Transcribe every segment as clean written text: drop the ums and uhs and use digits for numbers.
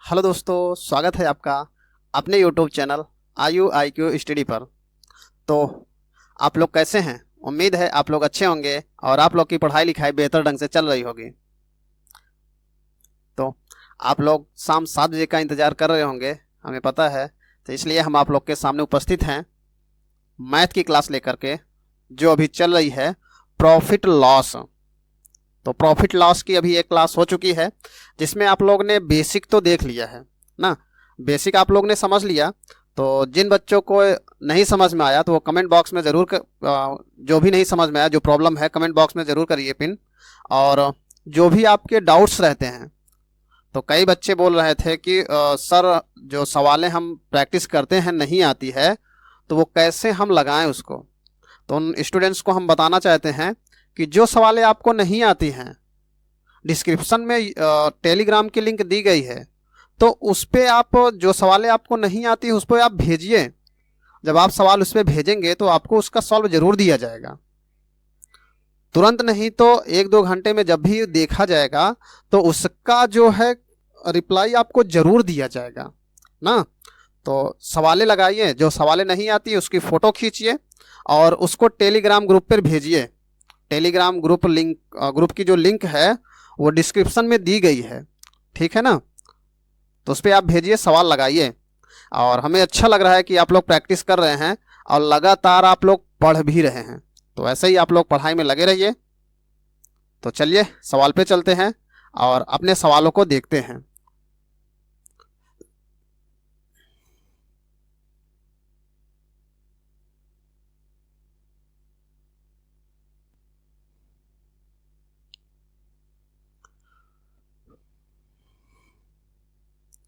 Hello दोस्तों, स्वागत है आपका अपने YouTube channel IU IQ study पर। तो आप लोग कैसे हैं? उम्मीद है आप लोग अच्छे होंगे और आप लोग की पढ़ाई लिखाई बेहतर ढंग से चल रही होगी। तो आप लोग शाम 7 बजे का इंतज़ार कर रहे होंगे, हमें पता है। तो इसलिए हम आप लोग के सामने उपस्थित हैं मैथ की क्लास लेकर के, जो अभी चल रही है प्रॉफिट लॉस। तो प्रॉफिट लॉस की अभी एक क्लास हो चुकी है, जिसमें आप लोग ने बेसिक तो देख लिया है ना। बेसिक आप लोग ने समझ लिया। तो जिन बच्चों को नहीं समझ में आया तो वो कमेंट बॉक्स में ज़रूर जो भी नहीं समझ में आया, जो प्रॉब्लम है, कमेंट बॉक्स में ज़रूर करिए पिन। और जो भी आपके डाउट्स रहते हैं, तो कई बच्चे बोल रहे थे कि सर, जो सवालें हम प्रैक्टिस करते हैं नहीं आती है, तो वो कैसे हम लगाएं उसको। तो उन स्टूडेंट्स को हम बताना चाहते हैं कि जो सवालें आपको नहीं आती हैं, डिस्क्रिप्शन में टेलीग्राम की लिंक दी गई है। तो उस पर आप जो सवालें आपको नहीं आती उस पर आप भेजिए। जब आप सवाल उस पर भेजेंगे तो आपको उसका सॉल्व जरूर दिया जाएगा। तुरंत नहीं तो 1-2 घंटे में जब भी देखा जाएगा तो उसका जो है रिप्लाई आपको जरूर दिया जाएगा ना। तो सवालें लगाइए, जो सवालें नहीं आती उसकी फ़ोटो खींचिए और उसको टेलीग्राम ग्रुप पर भेजिए। टेलीग्राम ग्रुप की जो लिंक है वो डिस्क्रिप्शन में दी गई है, ठीक है ना। तो उस पर आप भेजिए, सवाल लगाइए। और हमें अच्छा लग रहा है कि आप लोग प्रैक्टिस कर रहे हैं और लगातार आप लोग पढ़ भी रहे हैं। तो ऐसे ही आप लोग पढ़ाई में लगे रहिए। तो चलिए सवाल पे चलते हैं और अपने सवालों को देखते हैं।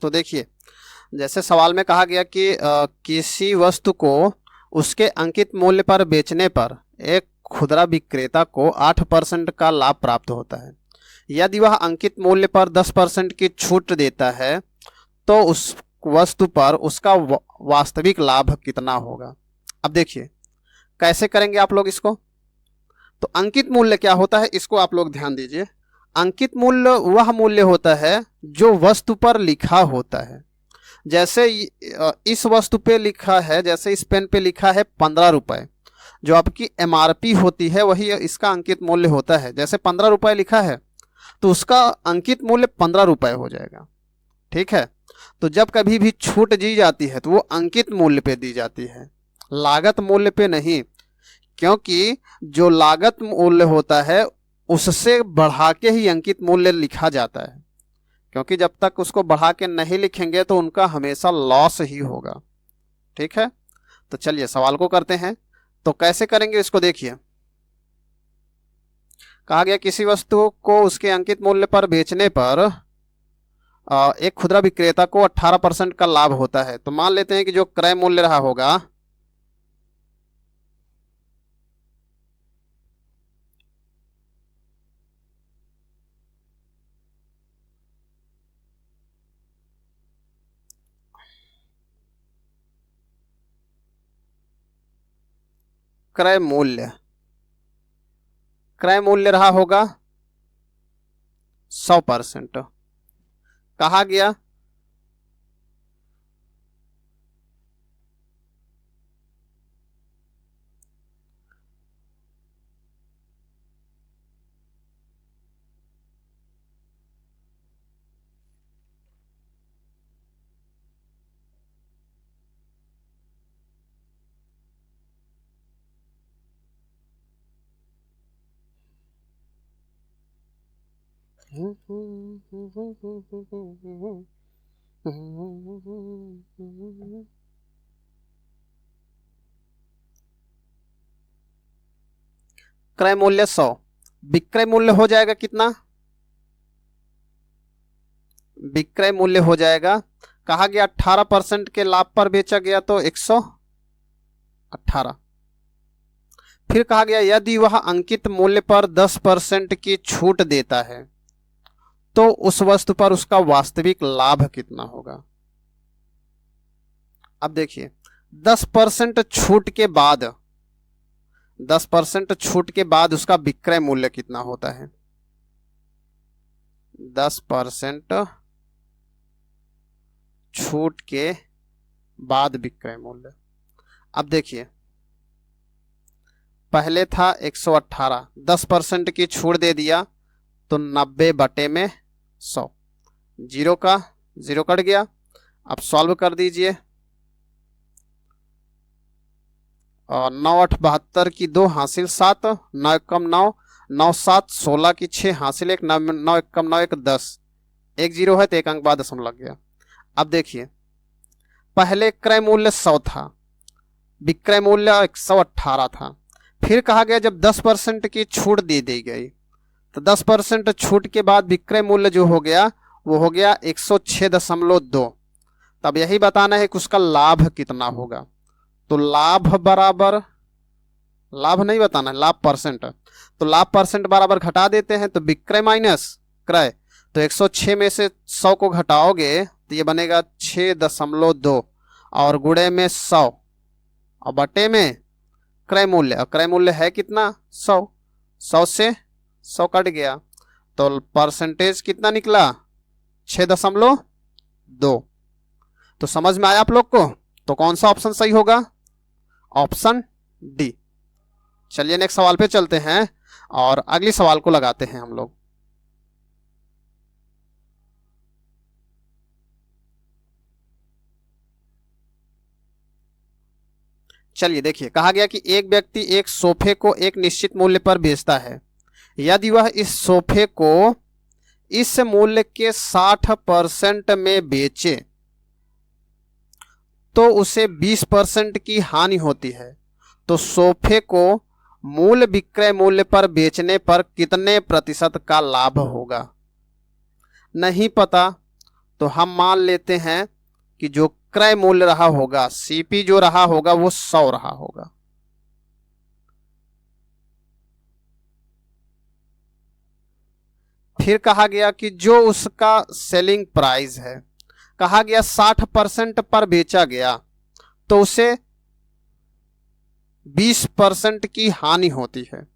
तो देखिए, जैसे सवाल में कहा गया कि किसी वस्तु को उसके अंकित मूल्य पर बेचने पर एक खुदरा विक्रेता को 8% का लाभ प्राप्त होता है। यदि वह अंकित मूल्य पर 10% की छूट देता है तो उस वस्तु पर उसका वास्तविक लाभ कितना होगा। अब देखिए कैसे करेंगे आप लोग इसको। तो अंकित मूल्य क्या होता है, इसको आप लोग ध्यान दीजिए। अंकित मूल्य वह मूल्य होता है जो वस्तु पर लिखा होता है। जैसे इस वस्तु पे लिखा है, जैसे इस पेन पे लिखा है 15 रुपये, जो आपकी MRP होती है वही इसका अंकित मूल्य होता है। जैसे 15 रुपये लिखा है तो उसका अंकित मूल्य 15 रुपये हो जाएगा, ठीक है। तो जब कभी भी छूट दी जाती है तो वो अंकित मूल्य पे दी जाती है, लागत मूल्य पे नहीं। क्योंकि जो लागत मूल्य होता है उससे बढ़ा के ही अंकित मूल्य लिखा जाता है। क्योंकि जब तक उसको बढ़ा के नहीं लिखेंगे तो उनका हमेशा लॉस ही होगा, ठीक है। तो चलिए सवाल को करते हैं। तो कैसे करेंगे इसको देखिए। कहा गया किसी वस्तु को उसके अंकित मूल्य पर बेचने पर एक खुदरा विक्रेता को 18% का लाभ होता है। तो मान लेते हैं कि जो क्रय मूल्य रहा होगा, क्रय मूल्य क्रय मूल्य रहा होगा 100%। कहा गया क्रय मूल्य 100, विक्रय मूल्य हो जाएगा कितना, विक्रय मूल्य हो जाएगा। कहा गया 18% के लाभ पर बेचा गया तो 118। फिर कहा गया यदि वह अंकित मूल्य पर 10% की छूट देता है तो उस वस्तु पर उसका वास्तविक लाभ कितना होगा। अब देखिए 10% छूट के बाद 10% छूट के बाद उसका विक्रय मूल्य कितना होता है। 10% छूट के बाद विक्रय मूल्य। अब देखिए पहले था 118, 10% की छूट दे दिया तो 90 बटे में 100, जीरो का जीरो कट गया। अब सॉल्व कर दीजिए और 9 8 72 की 2 हासिल 7, 9 1 कम 9, 9 7 16 की 6 हासिल 1, 9 1 कम 9 1 10, एक जीरो है तो एक अंक बाद दशमलव लग गया। अब देखिए पहले क्रय मूल्य 100 था, विक्रय मूल्य 118 था। फिर कहा गया जब 10% की छूट दे दी गई तो 10% छूट के बाद विक्रय मूल्य जो हो गया वो हो गया 106.2। तब यही बताना है कि उसका लाभ कितना होगा। तो लाभ बराबर, लाभ नहीं बताना है, लाभ परसेंट। तो लाभ परसेंट बराबर घटा देते हैं तो विक्रय माइनस क्रय। तो 106 में से 100 को घटाओगे तो ये बनेगा 6.2 और गुणे में 100 और बटे में क्रय मूल्य। और क्रय मूल्य है कितना 100, 100 से 100 कट गया तो परसेंटेज कितना निकला 6.2। तो समझ में आया आप लोग को? तो कौन सा ऑप्शन सही होगा? Option D. चलिए नेक्स्ट सवाल पे चलते हैं और अगली सवाल को लगाते हैं हम लोग। चलिए देखिए कहा गया कि एक व्यक्ति एक सोफे को एक निश्चित मूल्य पर बेचता है। यदि वह इस सोफे को इस मूल्य के 60% में बेचे तो उसे 20% की हानि होती है। तो सोफे को मूल विक्रय मूल्य पर बेचने पर कितने प्रतिशत का लाभ होगा? नहीं पता तो हम मान लेते हैं कि जो क्रय मूल्य रहा होगा, सीपी जो रहा होगा वो 100 रहा होगा। फिर कहा गया कि जो उसका सेलिंग प्राइस है, कहा गया 60% पर बेचा गया तो उसे 20% की हानि होती है।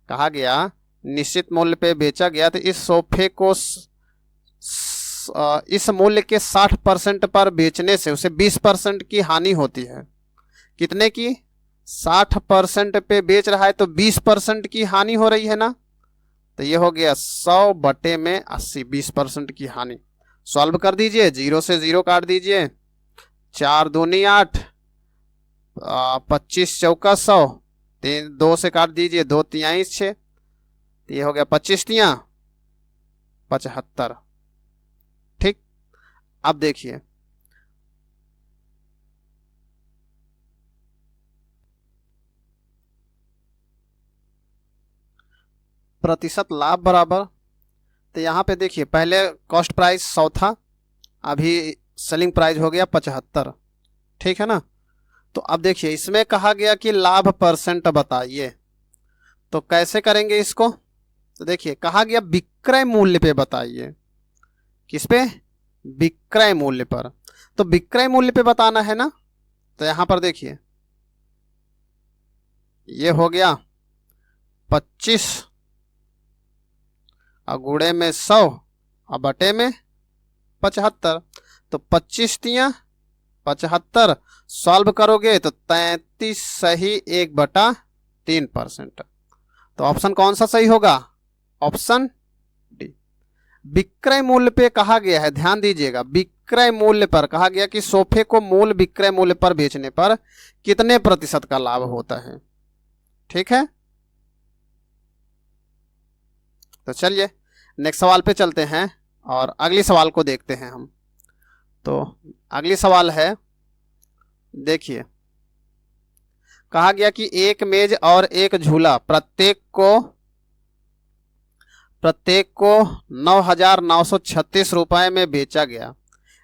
कहा गया निश्चित मूल्य पे बेचा गया तो इस सोफे को इस मूल्य के 60% पर बेचने से उसे 20% की हानि होती है। कितने की? 60% पे बेच रहा है तो 20% की हानि हो रही है ना। तो ये हो गया 100 बटे में 80, 20% की हानि। सॉल्व कर दीजिए, जीरो से जीरो काट दीजिए, 4 दूनी 8, 25 चौका 100, 2 से काट दीजिए, 2 तिहाई 6, तो ये हो गया 25 तिया 75। ठीक, अब देखिए प्रतिशत लाभ बराबर, तो यहाँ पे देखिए पहले कॉस्ट प्राइस 100 था, अभी सेलिंग प्राइस हो गया 75। ठीक है ना। तो अब देखिए इसमें कहा गया कि लाभ परसेंट बताइए, तो कैसे करेंगे इसको? तो देखिए कहा गया विक्रय मूल्य पे बताइए। किस पे? विक्रय मूल्य पर। तो विक्रय मूल्य पे बताना है ना। तो यहां पर देखिए ये हो गया 25 और गुणे में 100 और बटे में 75। तो 25 तिया 75, सॉल्व करोगे तो 33 सही 1/3%। तो ऑप्शन कौन सा सही होगा? Option D. विक्रय मूल्य पे कहा गया है, ध्यान दीजिएगा, विक्रय मूल्य पर कहा गया कि सोफे को मूल विक्रय मूल्य पर बेचने पर कितने प्रतिशत का लाभ होता है। ठीक है, तो चलिए नेक्स्ट सवाल पे चलते हैं और अगली सवाल को देखते हैं हम। तो अगली सवाल है, देखिए कहा गया कि एक मेज और एक झूला प्रत्येक को 9,936 रुपए में बेचा गया।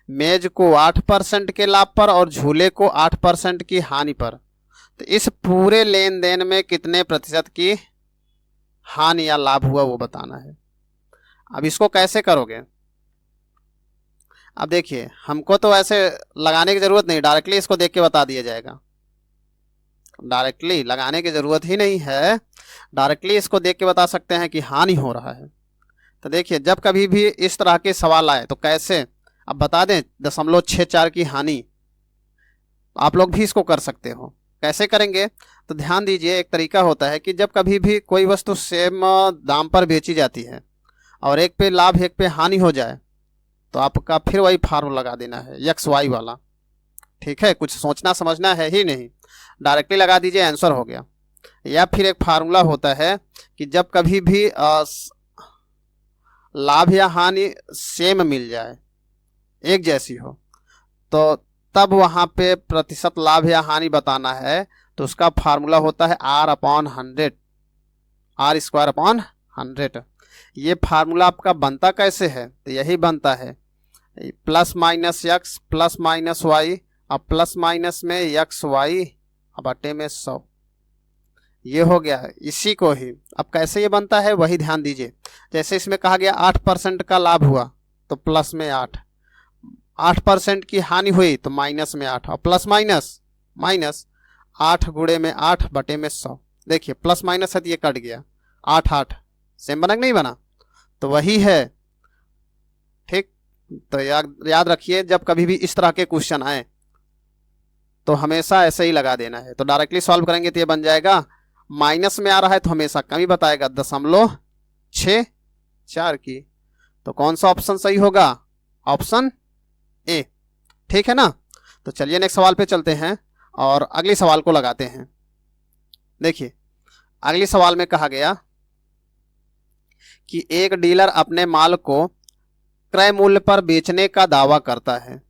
मेज को 8% के लाभ पर और झूले को 8% की हानि पर। तो इस पूरे लेन देन में कितने प्रतिशत की हानि या लाभ हुआ वो बताना है। अब इसको कैसे करोगे? अब देखिए हमको तो ऐसे लगाने की जरूरत नहीं, डायरेक्टली इसको देख के बता दिया जाएगा। डायरेक्टली लगाने की जरूरत ही नहीं है, डायरेक्टली इसको देख के बता सकते हैं कि हानि हो रहा है। तो देखिए जब कभी भी इस तरह के सवाल आए तो कैसे अब बता दें 0.64 की हानि, आप लोग भी इसको कर सकते हो। कैसे करेंगे तो ध्यान दीजिए, एक तरीका होता है कि जब कभी भी कोई वस्तु सेम दाम पर बेची जाती है और एक पे लाभ एक पे हानि हो जाए तो आपका फिर वही फार्मूला लगा देना है एक्स वाई वाला। ठीक है, कुछ सोचना समझना है ही नहीं, डायरेक्टली लगा दीजिए, आंसर हो गया। या फिर एक फार्मूला होता है कि जब कभी भी लाभ या हानि सेम मिल जाए, एक जैसी हो, तो तब वहाँ पे प्रतिशत लाभ या हानि बताना है, तो उसका फार्मूला होता है R/100, R²/100। ये फार्मूला आपका बनता कैसे है, तो यही बनता है +-x +-y और प्लस माइनस में एक्स वाई बटे में 100। ये हो गया है, इसी को ही अब कैसे ये बनता है वही ध्यान दीजिए। जैसे इसमें कहा गया 8% का लाभ हुआ तो प्लस में 8% की हानि हुई तो माइनस में 8 और प्लस माइनस माइनस 8 गुणे में 8 बटे में 100। देखिए प्लस माइनस है तो ये कट गया, 8 सेम बना कि नहीं बना, तो वही है। ठीक, तो याद रखिए जब कभी भी इस तरह के क्वेश्चन आए तो हमेशा ऐसे ही लगा देना है। तो डायरेक्टली सॉल्व करेंगे तो ये बन जाएगा, माइनस में आ रहा है तो हमेशा कमी बताएगा 0.64 की। तो कौन सा ऑप्शन सही होगा, ऑप्शन ए। ठीक है ना, तो चलिए नेक्स्ट सवाल पे चलते हैं और अगले सवाल को लगाते हैं। देखिए अगले सवाल में कहा गया कि एक डीलर अपने माल को क्रय मूल्य पर बेचने का दावा करता है,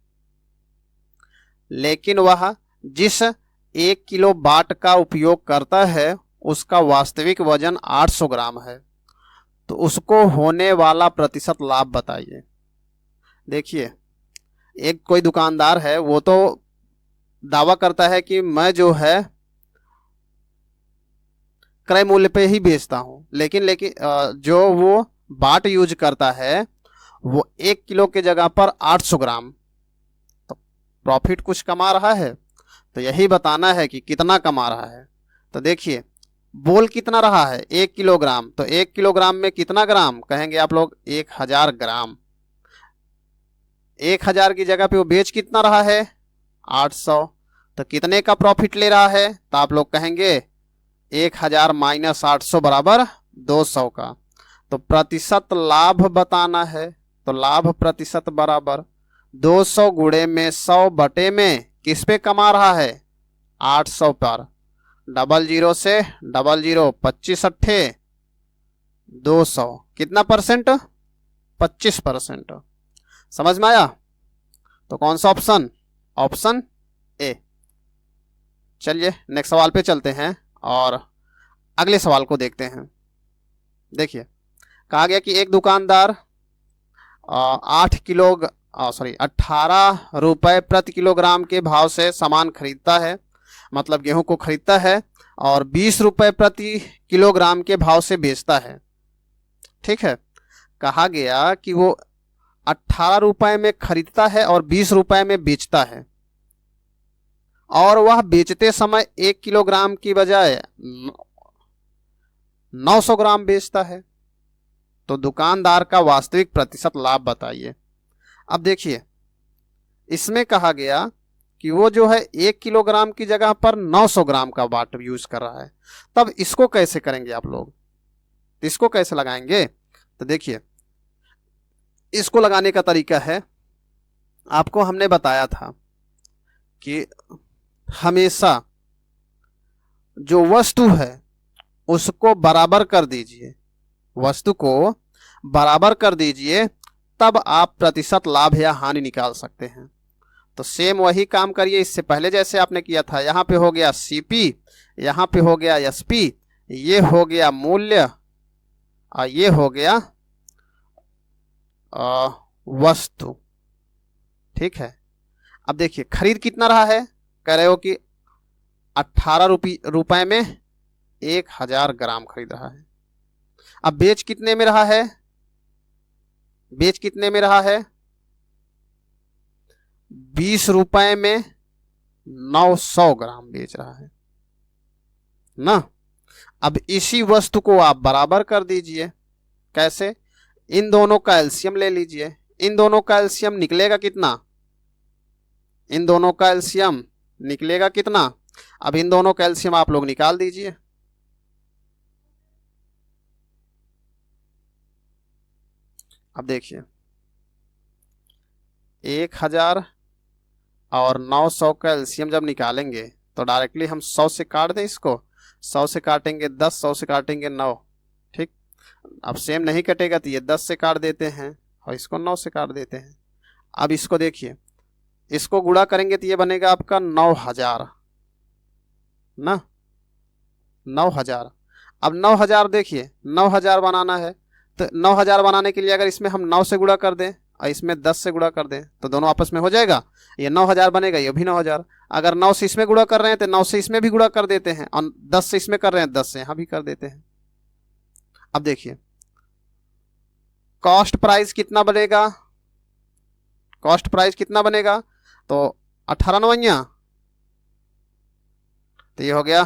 लेकिन वह जिस 1 किलो बाट का उपयोग करता है उसका वास्तविक वजन 800 ग्राम है, तो उसको होने वाला प्रतिशत लाभ बताइए। देखिए एक कोई दुकानदार है, वो तो दावा करता है कि मैं जो है क्रय मूल्य पे ही बेचता हूं, लेकिन जो वो बाट यूज करता है वो 1 किलो के जगह पर 800 ग्राम, तो प्रॉफिट कुछ कमा रहा है, तो यही बताना है कि कितना कमा रहा है। तो देखिए बोल कितना रहा है 1 किलोग्राम, तो 1 किलोग्राम में कितना ग्राम कहेंगे आप लोग, 1000 ग्राम। 1000 की जगह पे वो बेच कितना रहा है 800, तो कितने का प्रॉफिट ले रहा है, तो आप लोग कहेंगे 1000 माइनस 800 बराबर 200 का। तो प्रतिशत लाभ बताना है, तो लाभ प्रतिशत बराबर 200 गुणे में 100 बटे में किस पे कमा रहा है 800 पर, 00 से 00 25 अट्ठे 200, कितना परसेंट 25%। समझ में आया, तो कौन सा ऑप्शन, ऑप्शन ए। चलिए नेक्स्ट सवाल पे चलते हैं और अगले सवाल को देखते हैं। देखिए कहा गया कि एक दुकानदार 18 रुपए प्रति किलोग्राम के भाव से सामान खरीदता है, मतलब गेहूं को खरीदता है, और 20 रुपए प्रति किलोग्राम के भाव से बेचता है। ठीक है, कहा गया कि वो 18 रुपए में खरीदता है और 20 रुपए में बेचता है, और वह बेचते समय 1 किलोग्राम की बजाय 900 ग्राम बेचता है, तो दुकानदार का वास्तविक प्रतिशत लाभ बताइए। अब देखिए इसमें कहा गया कि वो जो है 1 किलोग्राम की जगह पर 900 ग्राम का बाट यूज कर रहा है, तब इसको कैसे करेंगे आप लोग, इसको कैसे लगाएंगे, तो देखिए इसको लगाने का तरीका है, आपको हमने बताया था कि हमेशा जो वस्तु है उसको बराबर कर दीजिए, वस्तु को बराबर कर दीजिए, तब आप प्रतिशत लाभ या हानि निकाल सकते हैं। तो सेम वही काम करिए इससे पहले जैसे आपने किया था। यहाँ पे हो गया सीपी, यहाँ पे हो गया एसपी, ये हो गया मूल्य और ये हो गया वस्तु। ठीक है, अब देखिए खरीद कितना रहा है, कह रहे हो कि 18 रुपए में 1000 ग्राम खरीद रहा है। अब बेच कितने में रहा है, बेच कितने में रहा है 20 रुपए में 900 ग्राम बेच रहा है ना। अब इसी वस्तु को आप बराबर कर दीजिए, कैसे, इन दोनों का एलसीएम ले लीजिए, इन दोनों का एलसीएम निकलेगा कितना? इन दोनों का एलसीएम निकलेगा कितना? अब इन दोनों का एलसीएम आप लोग निकाल दीजिए। अब देखिए 1000 और 900 का एलसीएम जब निकालेंगे तो डायरेक्टली हम 100 से काट दें इसको। 100 से काटेंगे 10, 100 से काटेंगे 9। ठीक, अब सेम नहीं कटेगा तो ये 10 से काट देते हैं और इसको 9 से काट देते हैं। अब इसको देखिए, इसको गुणा करेंगे तो ये बनेगा आपका 9000 ना, 9000। अब 9000 देखिए 9000 बनाना है तो 9000 बनाने के लिए अगर इसमें हम 9 से गुणा कर दें और इसमें 10 से गुणा कर दें तो दोनों आपस में हो जाएगा, ये 9000 बनेगा, ये भी 9000। अगर 9 से इसमें गुणा कर रहे हैं तो 9 से इसमें भी गुणा कर देते हैं और 10 से इसमें कर रहे हैं 10 से यहाँ भी कर देते हैं। अब देखिए कॉस्ट प्राइस कितना बनेगा? कॉस्ट प्राइस कितना बनेगा? तो 18 नवैया, तो ये हो गया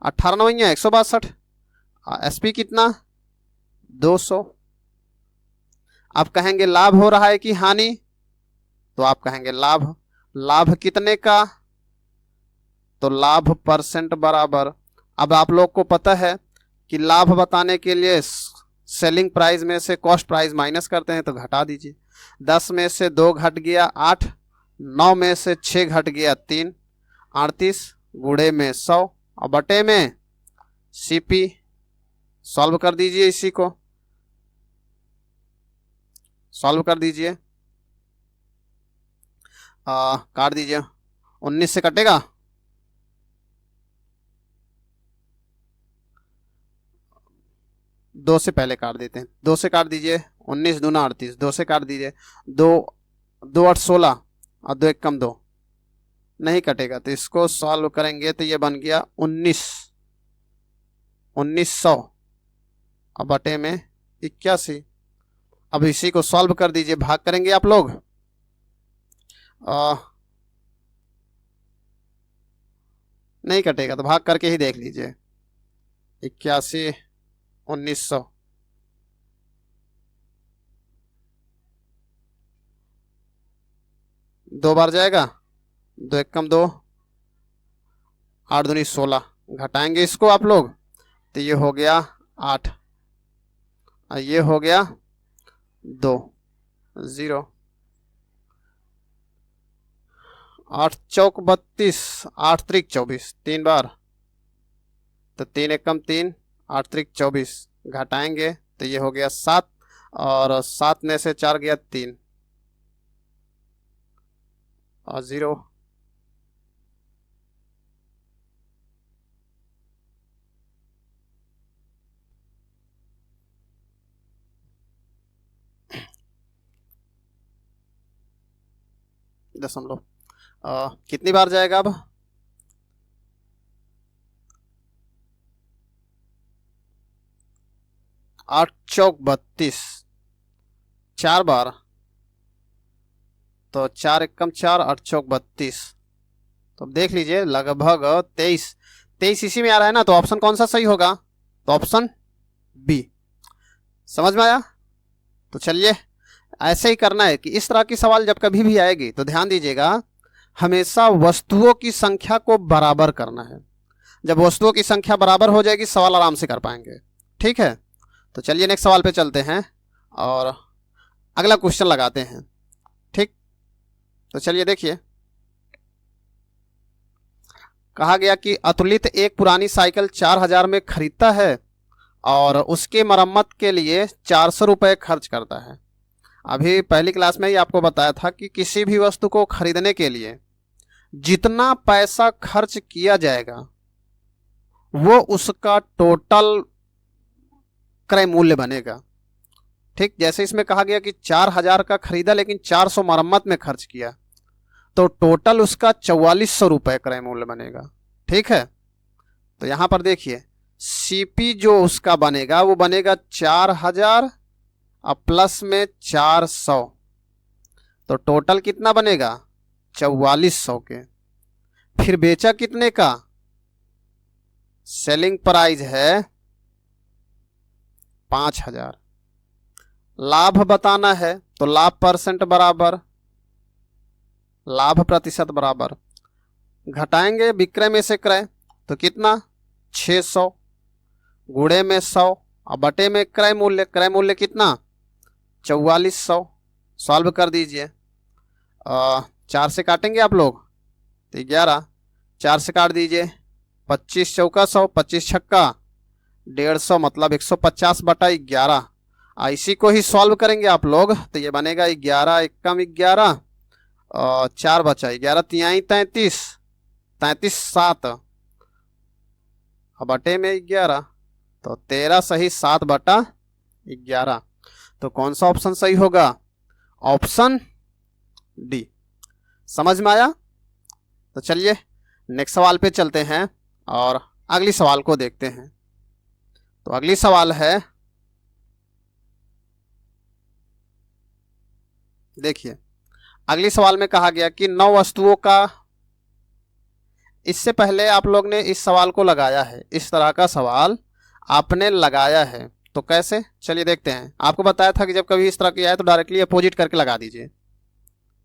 18 नवैया 162। एसपी कितना? 200। आप कहेंगे लाभ हो रहा है कि हानि? तो आप कहेंगे लाभ। लाभ कितने का? तो लाभ परसेंट बराबर। अब आप लोग को पता है कि लाभ बताने के लिए सेलिंग प्राइस में से कॉस्ट प्राइस माइनस करते हैं, तो घटा दीजिए। 10 में से 2 घट गया 8, 9 में से 6 घट गया 3, 38 गुणे में 100 और बटे में सीपी। सॉल्व कर दीजिए, इसी को सॉल्व कर दीजिए। काट दीजिए, 19 से कटेगा, 2 से पहले काट देते हैं, 2 से काट दीजिए। 19 दूना 38, 2 से काट दीजिए। 2 2 8 16 और 2 1 कम 2, नहीं कटेगा तो इसको सॉल्व करेंगे तो ये बन गया 1900 और बटे में 81। अब इसी को सॉल्व कर दीजिए, भाग करेंगे आप लोग। नहीं कटेगा तो भाग करके ही देख लीजिए। 81 1900, दो बार जाएगा, 2 1 कम 2, 8 दूनी 16। घटाएंगे इसको आप लोग तो ये हो गया 8 और ये हो गया 2 0। 8 चौक 32, 8 त्रिक 24, 3 बार तो 3 1 कम 3, 8 त्रिक 24। घटाएंगे तो ये हो गया 7 और 7 में से 4 गया 3 और 0। दशमलव कितनी बार जाएगा अब? आठ चौक 32, 4 बार तो 4 1 कम 4, 8 चौक 32। तो देख लीजिए लगभग 23 इसी में आ रहा है ना, तो ऑप्शन कौन सा सही होगा? तो ऑप्शन बी। समझ में आया? तो चलिए ऐसे ही करना है कि इस तरह की सवाल जब कभी भी आएगी तो ध्यान दीजिएगा, हमेशा वस्तुओं की संख्या को बराबर करना है। जब वस्तुओं की संख्या बराबर हो जाएगी सवाल आराम से कर पाएंगे। ठीक है, तो चलिए नेक्स्ट सवाल पे चलते हैं और अगला क्वेश्चन लगाते हैं। ठीक, तो चलिए देखिए, कहा गया कि अतुलित एक पुरानी साइकिल 4000 में खरीदता है और उसके मरम्मत के लिए 400 रुपये खर्च करता है। अभी पहली क्लास में ही आपको बताया था कि किसी भी वस्तु को खरीदने के लिए जितना पैसा खर्च किया जाएगा वो उसका टोटल क्रय मूल्य बनेगा। ठीक, जैसे इसमें कहा गया कि 4000 का खरीदा लेकिन 400 मरम्मत में खर्च किया, तो टोटल उसका 4400 रुपये क्रय मूल्य बनेगा। ठीक है, तो यहां पर देखिए सीपी जो उसका बनेगा वो बनेगा 4000 और प्लस में 400, तो टोटल कितना बनेगा? 4400 के। फिर बेचा कितने का? सेलिंग प्राइस है 5000। लाभ बताना है तो लाभ परसेंट बराबर लाभ प्रतिशत बराबर, घटाएंगे विक्रय में से क्रय तो कितना 600 गुणे में 100 और बटे में क्रय मूल्य कितना 4400। सॉल्व कर दीजिए। 4 से काटेंगे आप लोग तो 11, 4 से काट दीजिए, 25 चौका 100, 25 छक्का 150 मतलब 150/11। इसी को ही सॉल्व करेंगे आप लोग तो ये बनेगा 11 एकम 11 और 4 बचा 11 तिहाई 33, 33 7 बटे में 11 तो 13 सही 7/11। तो कौन सा ऑप्शन सही होगा? Option D. समझ में आया? तो चलिए नेक्स्ट सवाल पे चलते हैं और अगली सवाल को देखते हैं। तो अगली सवाल है, देखिए अगली सवाल में कहा गया कि 9 वस्तुओं का, इससे पहले आप लोग ने इस सवाल को लगाया है, इस तरह का सवाल आपने लगाया है तो कैसे, चलिए देखते हैं। आपको बताया था कि जब कभी इस तरह की आए तो डायरेक्टली अपोजिट करके लगा दीजिए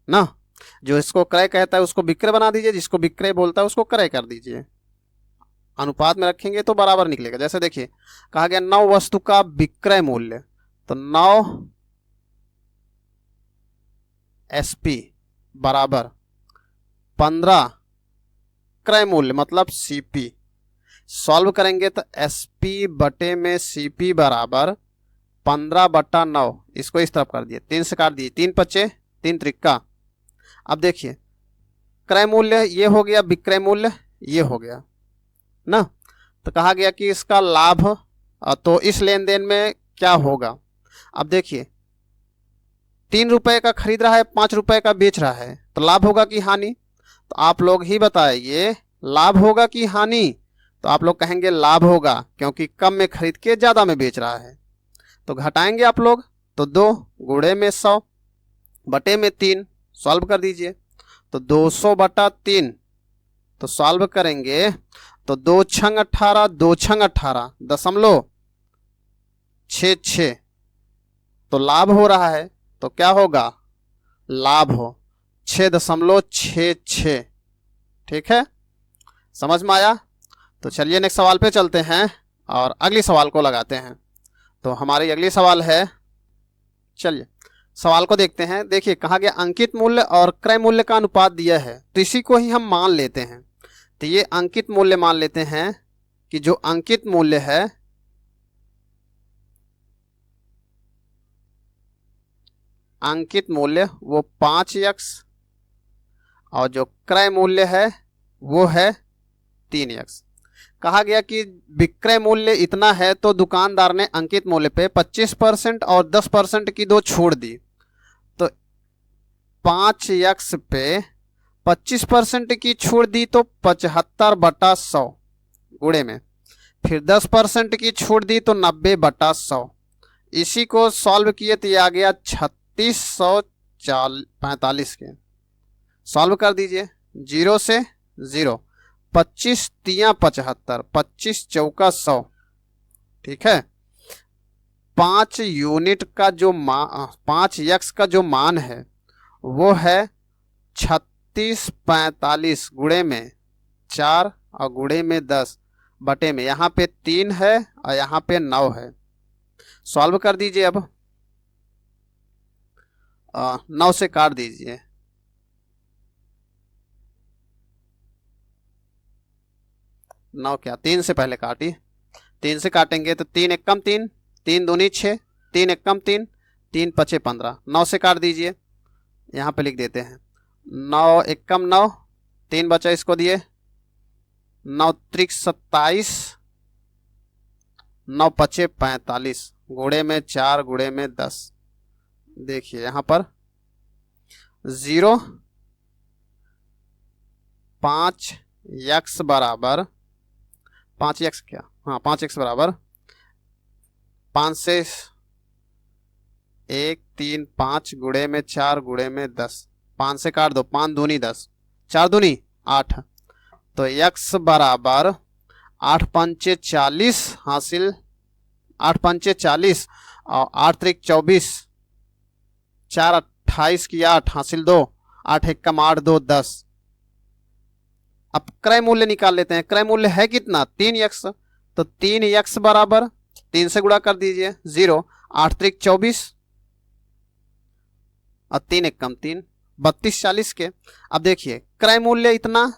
ना, जो इसको क्रय कहता है उसको विक्रय बना दीजिए, जिसको विक्रय बोलता है उसको क्रय कर दीजिए, अनुपात में रखेंगे तो बराबर निकलेगा। जैसे देखिए कहा गया 9 वस्तु का विक्रय मूल्य, तो 9 SP बराबर 15 क्रय मूल्य मतलब CP। सॉल्व करेंगे तो SP बटे में CP बराबर 15/9। इसको इस तरफ कर दिए, 3 से काट दिए, 3 पच्चे 3 त्रिक्का। अब देखिए क्रय मूल्य ये हो गया, विक्रय मूल्य ये हो गया ना। तो कहा गया कि इसका लाभ, तो इस लेन देन में क्या होगा। अब देखिए 3 रुपए का खरीद रहा है, 5 रुपए का बेच रहा है, तो लाभ होगा कि हानि? तो आप लोग ही बताइए लाभ होगा कि हानि? तो आप लोग कहेंगे लाभ होगा, क्योंकि कम में खरीद के ज़्यादा में बेच रहा है। तो घटाएंगे आप लोग तो 2 गुणे में 100 बटे में 3, सॉल्व कर दीजिए तो 200/3। तो सॉल्व करेंगे तो 2 छंग 18, 2 छंग 18 दशमलव 66, तो लाभ हो रहा है तो क्या होगा? लाभ हो 6.66। ठीक है, समझ में आया? तो चलिए नेक्स्ट सवाल पे चलते हैं और अगली सवाल को लगाते हैं। तो हमारी अगली सवाल है, चलिए सवाल को देखते हैं। देखिए कहा गया अंकित मूल्य और क्रय मूल्य का अनुपात दिया है, तो इसी को ही हम मान लेते हैं। तो ये अंकित मूल्य मान लेते हैं कि जो अंकित मूल्य है वो 5x और जो क्रय मूल्य है वो है 3x। कहा गया कि विक्रय मूल्य इतना है तो दुकानदार ने अंकित मूल्य पे 25% और 10% की 2 छोड़ दी। तो 5x पे 25% की छोड़ दी तो 75/100 गुणे में, फिर 10% की छोड़ दी तो 90/100। इसी को सॉल्व किए तो ये आ गया 3645 के। सॉल्व कर दीजिए 0 से 0, 25 तिया 75, 25 चौका 100। ठीक है, 5 यूनिट का जो 5x का जो मान है वो है 3645 गुणे में 4 और गुणे में 10 बटे में, यहाँ पे 3 है और यहाँ पे 9 है। सॉल्व कर दीजिए अब 9 से काट दीजिए, 9 क्या 3 से पहले काटी, 3 से काटेंगे तो 3 एकम 3, 3 दूनी 6, 3 एकम 3, 3 पचे 15। 9 से काट दीजिए, यहाँ पे लिख देते हैं 9 एकम 9, 3 बचा इसको दिए, 9 त्रिक 27, 9 पचे 45 गुणे में 4 गुणे में 10। देखिए यहाँ पर 0 5x बराबर 5x क्या, हाँ 5x बराबर 5 से 1 3 5 गुणे में 4 गुणे में 10, 5 से काट दो, 5 दूनी 10, 4 दूनी 8। तो x बराबर 8 पंचे 40 हासिल, 8 पंचे 40 और 8 त्रिक 24 4 28 की 8 हासिल 2, 8 एकम 8 2 10। अब क्रय मूल्य निकाल लेते हैं। क्रय मूल्य है कितना 3x, तो 3x बराबर 3 से गुणा कर दीजिए 0, 8 त्रिक 24 और 3 एकम 3 32 40 के। अब देखिए क्रय मूल्य इतना,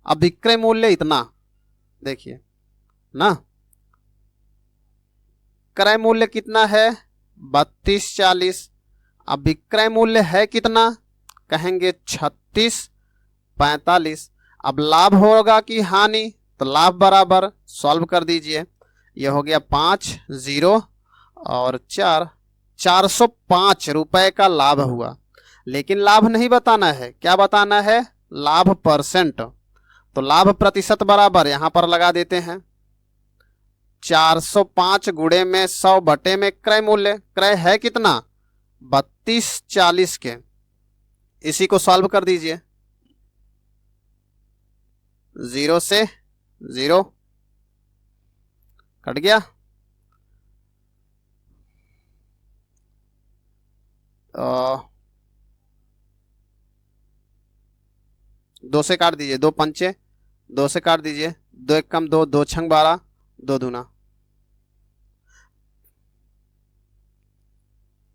अब विक्रय मूल्य इतना, देखिए ना क्रय मूल्य कितना है 32 40, अब विक्रय मूल्य है कितना कहेंगे 36 45। अब लाभ होगा कि हानि, तो लाभ बराबर सॉल्व कर दीजिए, ये हो गया 5 0 और 4, 405 रुपए का लाभ हुआ। लेकिन लाभ नहीं बताना है, क्या बताना है लाभ परसेंट। तो लाभ प्रतिशत बराबर यहां पर लगा देते हैं 405 गुणे में 100 बटे में क्रय मूल्य, क्रय है कितना 32 40 के। इसी को सॉल्व कर दीजिए, 0 से 0 कट गया, 2 से काट दीजिए, 2 पंचे 2 से काट दीजिए, 2 एकम 2, 2 छंग 12, 2 दूना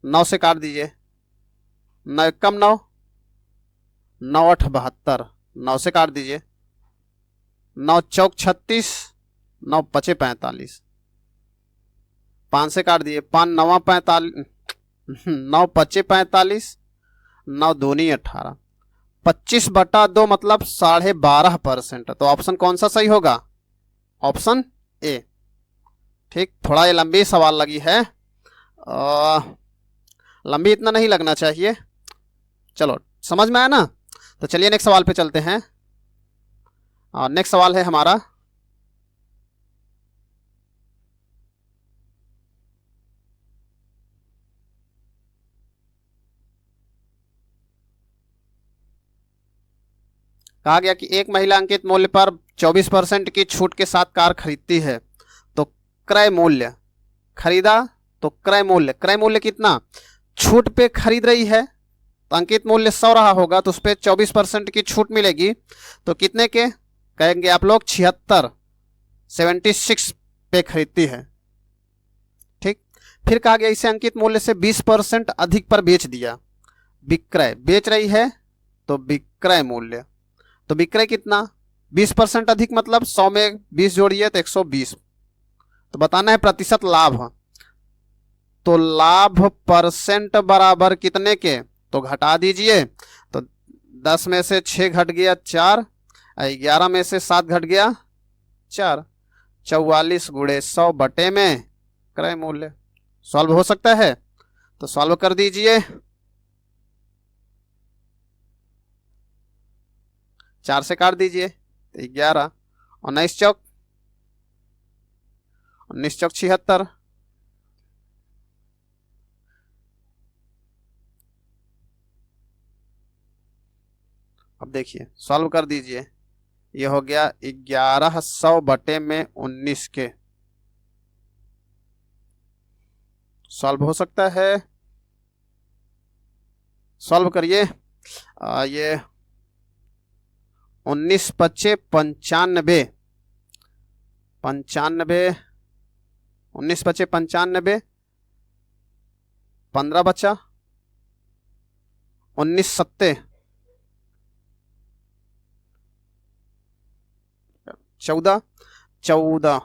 9 से काट दीजिए, 9 एकम 9, 9 8 72, 9 से काट दीजिए, 9 चौक 36, 9 पचे 45, 5 से काट दिए, 5 9 45, 9 पचे 45, 9 दूनी 18, 25 बटा 2 मतलब 12.5%। तो ऑप्शन कौन सा सही होगा, ऑप्शन ए। ठीक, थोड़ा ये लंबी सवाल लगी है, लंबी इतना नहीं लगना चाहिए। चलो समझ में आया ना, तो चलिए नेक्स्ट सवाल पे चलते हैं। नेक्स्ट सवाल है हमारा, कहा गया कि एक महिला अंकित मूल्य पर 24% की छूट के साथ कार खरीदती है, तो क्रय मूल्य खरीदा, तो क्रय मूल्य कितना, छूट पे खरीद रही है तो अंकित मूल्य 100 रहा होगा, तो उस पर 24% की छूट मिलेगी, तो कितने के कहेंगे आप लोग 76 पे खरीदती है। ठीक, फिर कहा गया इसे अंकित मूल्य से 20% अधिक पर बेच दिया, विक्रय बेच रही है तो विक्रय मूल्य, तो विक्रय कितना 20% अधिक मतलब 100 में 20 जोड़िए तो 120, तो बताना है प्रतिशत लाभ, तो लाभ परसेंट बराबर कितने के, तो घटा दीजिए, तो 10 में से 6 घट गया 4, 11 में से 7 घट गया 4, 44 गुणे 100 बटे में क्रय मूल्य। सॉल्व हो सकता है, तो सॉल्व कर दीजिए, 4 से काट दीजिए तो 11, 19 चौक 76। अब देखिए सॉल्व कर दीजिए, ये हो गया 1100 बटे में 19 के। सॉल्व हो सकता है, सॉल्व करिए, ये 19 पचे 95, 19 पचे 95, 15 बचा, 19 सत्ते 14, 14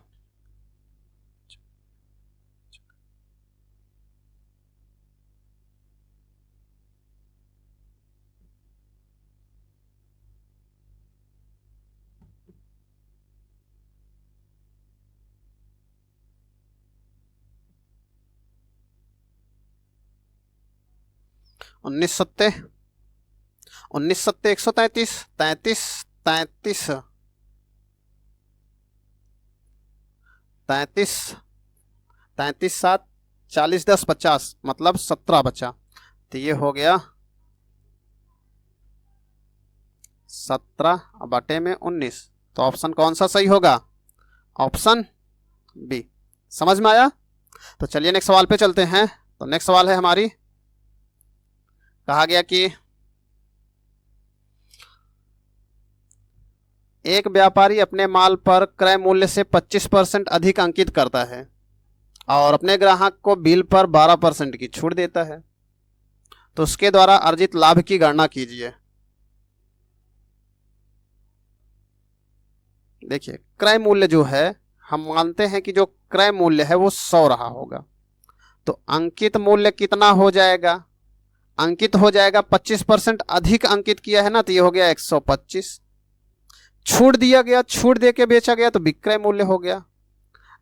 19 सत्ते 133, 33 33 33 33 7 40 10 50 मतलब 17 बचा, तो ये हो गया 17 बटे में 19, तो ऑप्शन कौन सा सही होगा, ऑप्शन बी। समझ में आया, तो चलिए नेक्स्ट सवाल पे चलते हैं। तो नेक्स्ट सवाल है हमारी, कहा गया कि एक व्यापारी अपने माल पर क्रय मूल्य से 25% अधिक अंकित करता है और अपने ग्राहक को बिल पर 12% की छूट देता है, तो उसके द्वारा अर्जित लाभ की गणना कीजिए। देखिए, क्रय मूल्य जो है, हम मानते हैं कि जो क्रय मूल्य है वो 100 रहा होगा, तो अंकित मूल्य कितना हो जाएगा? अंकित हो जाएगा 25% अधिक अंकित किया है ना, तो ये हो गया 125। छूट दिया गया, छूट दे के बेचा गया तो विक्रय मूल्य हो गया।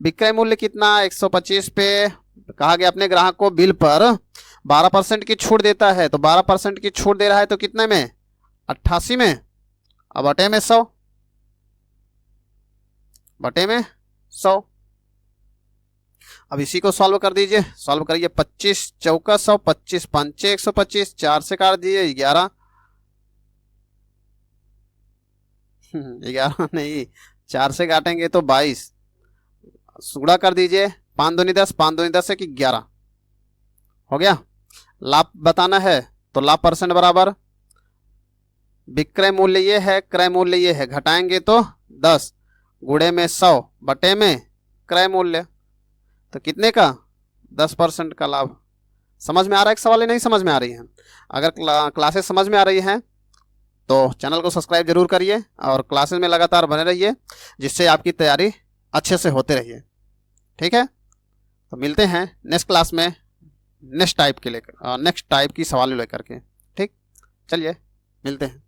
विक्रय मूल्य कितना? 125 पे कहा गया अपने ग्राहक को बिल पर 12% की छूट देता है, तो 12% की छूट दे रहा है तो कितने में? 88 में। अब बटे में 100, बटे में 100। अब इसी को सॉल्व कर दीजिए, सॉल्व करिए। 25 चौका 100, 25 पंचे 125, 4 से काट दीजिए 11, 11 नहीं, 4 से काटेंगे तो 22, गुणा कर दीजिए। 5 दूनी 10, 5 दूनी 10 है कि 11 हो गया। लाभ बताना है तो लाभ परसेंट बराबर विक्रय मूल्य ये है, क्रय मूल्य ये है, घटाएंगे तो 10 गुणे में 100 बटे में क्रय मूल्य, तो कितने का? 10% का लाभ। समझ में आ रहा है कि सवाल नहीं समझ में आ रही है? अगर क्लासेस समझ में आ रही हैं तो चैनल को सब्सक्राइब जरूर करिए और क्लासेस में लगातार बने रहिए, जिससे आपकी तैयारी अच्छे से होते रहिए। ठीक है, तो मिलते हैं नेक्स्ट क्लास में नेक्स्ट टाइप की सवाल लेकर के। ठीक, चलिए मिलते हैं।